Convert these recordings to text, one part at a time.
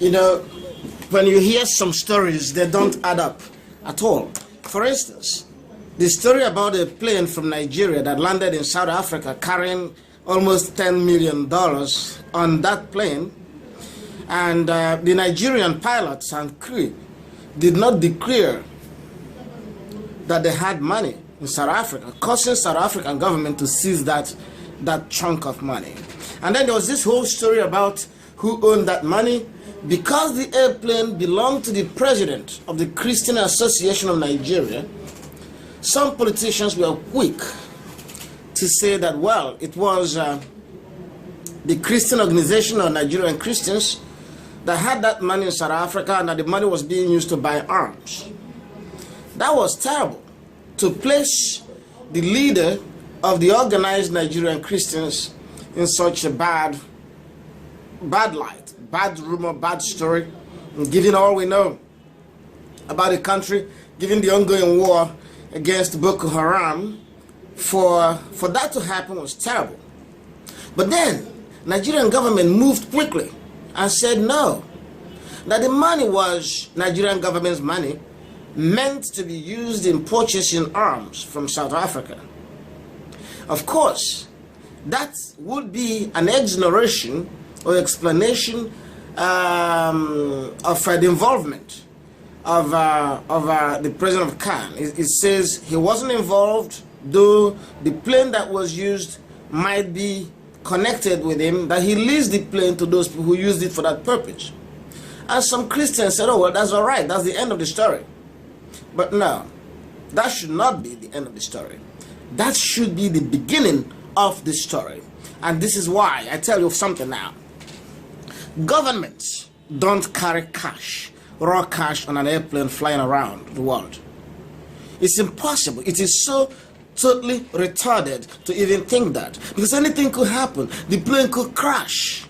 You know, when you hear some stories, they don't add up at all. For instance, the story about a plane from Nigeria that landed in South Africa carrying almost $10 million on that plane, and the Nigerian pilots and crew did not declare that they had money in South Africa, causing South African government to seize that chunk of money. And then there was this whole story about who owned that money. Because the airplane belonged to the president of the Christian Association of Nigeria, some politicians were quick to say that, well, it was the Christian organization of Nigerian Christians that had that money in South Africa, and that the money was being used to buy arms. That was terrible, to place the leader of the organized Nigerian Christians in such a bad light, bad rumor, bad story, and given all we know about the country, given the ongoing war against Boko Haram, for that to happen was terrible. But then Nigerian government moved quickly and said no, that the money was Nigerian government's money, meant to be used in purchasing arms from South Africa. Of course, that would be an exoneration or explanation of the involvement of the president of Khan. It says he wasn't involved, though the plane that was used might be connected with him, that he leased the plane to those people who used it for that purpose. And some Christians said, oh, well, that's all right, that's the end of the story. But no, that should not be the end of the story. That should be the beginning of the story. And this is why I tell you something now. Governments don't carry cash, raw cash, on an airplane flying around the world. It's impossible. It is so totally retarded to even think that, because anything could happen. The plane could crash.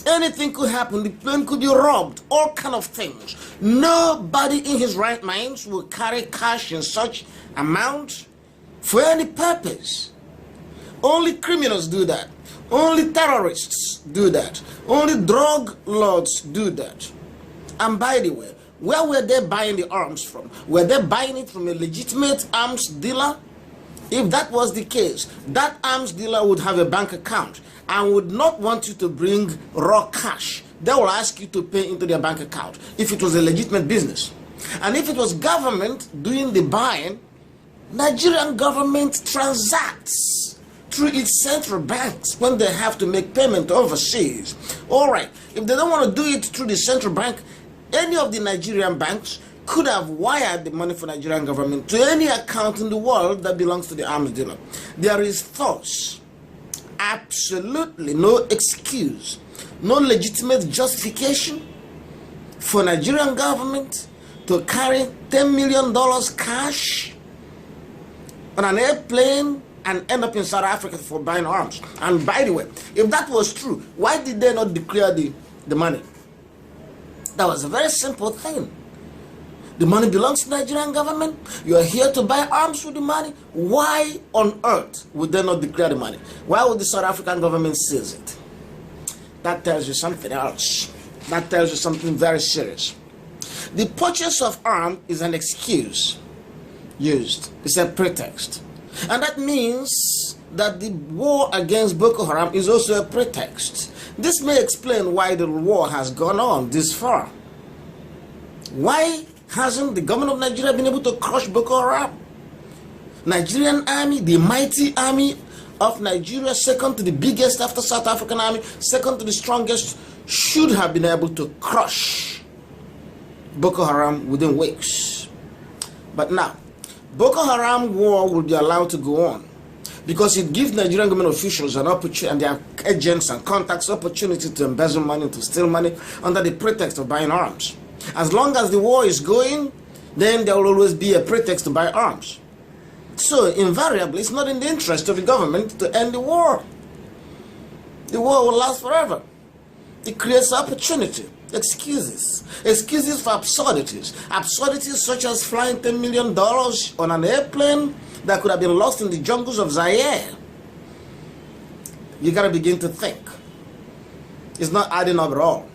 Anything could happen. The plane could be robbed. All kind of things. Nobody in his right mind will carry cash in such amount for any purpose. Only criminals do that. Only terrorists do that. Only drug lords do that. And by the way, where were they buying the arms from? Were they buying it from a legitimate arms dealer? If that was the case, that arms dealer would have a bank account and would not want you to bring raw cash. They will ask you to pay into their bank account if it was a legitimate business. And if it was government doing the buying, Nigerian government transacts through its central banks when they have to make payment overseas. All right, if they don't want to do it through the central bank, any of the Nigerian banks could have wired the money for Nigerian government to any account in the world that belongs to the arms dealer. There is thus absolutely no excuse, no legitimate justification for Nigerian government to carry $10 million cash on an airplane and end up in South Africa for buying arms. And by the way, if that was true, why did they not declare the money? That was a very simple thing. The money belongs to the Nigerian government. You are here to buy arms with the money. Why on earth would they not declare the money? Why would the South African government seize it? That tells you something else. That tells you something very serious. The purchase of arms is an excuse used. It's a pretext. And that means that the war against Boko Haram is also a pretext. This may explain why the war has gone on this far. Why hasn't the government of Nigeria been able to crush Boko Haram? Nigerian army, the mighty army of Nigeria, second to the biggest after South African army, second to the strongest, should have been able to crush Boko Haram within weeks. But now, Boko Haram war will be allowed to go on because it gives Nigerian government officials an opportunity and their agents and contacts opportunity to embezzle money, to steal money under the pretext of buying arms. As long as the war is going, then there will always be a pretext to buy arms. So invariably, it's not in the interest of the government to end the war. The war will last forever. It creates opportunity, excuses for absurdities. Absurdities such as flying $10 million on an airplane that could have been lost in the jungles of Zaire. You gotta begin to think. It's not adding up at all.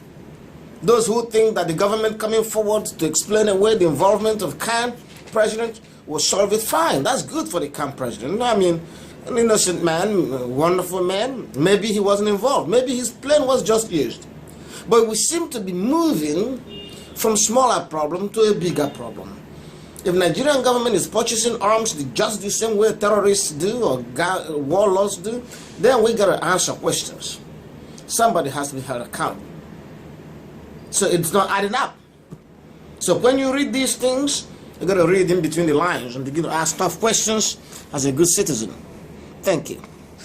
Those who think that the government coming forward to explain away the involvement of Khan president will solve it, fine. That's good for the Khan president. I mean, an innocent man, a wonderful man. Maybe he wasn't involved. Maybe his plane was just used. But we seem to be moving from smaller problem to a bigger problem. If Nigerian government is purchasing arms just the same way terrorists do or warlords do, then we got to answer questions. Somebody has to be held accountable. So it's not adding up. So when you read these things, you got to read in between the lines and begin to ask tough questions as a good citizen. Thank you.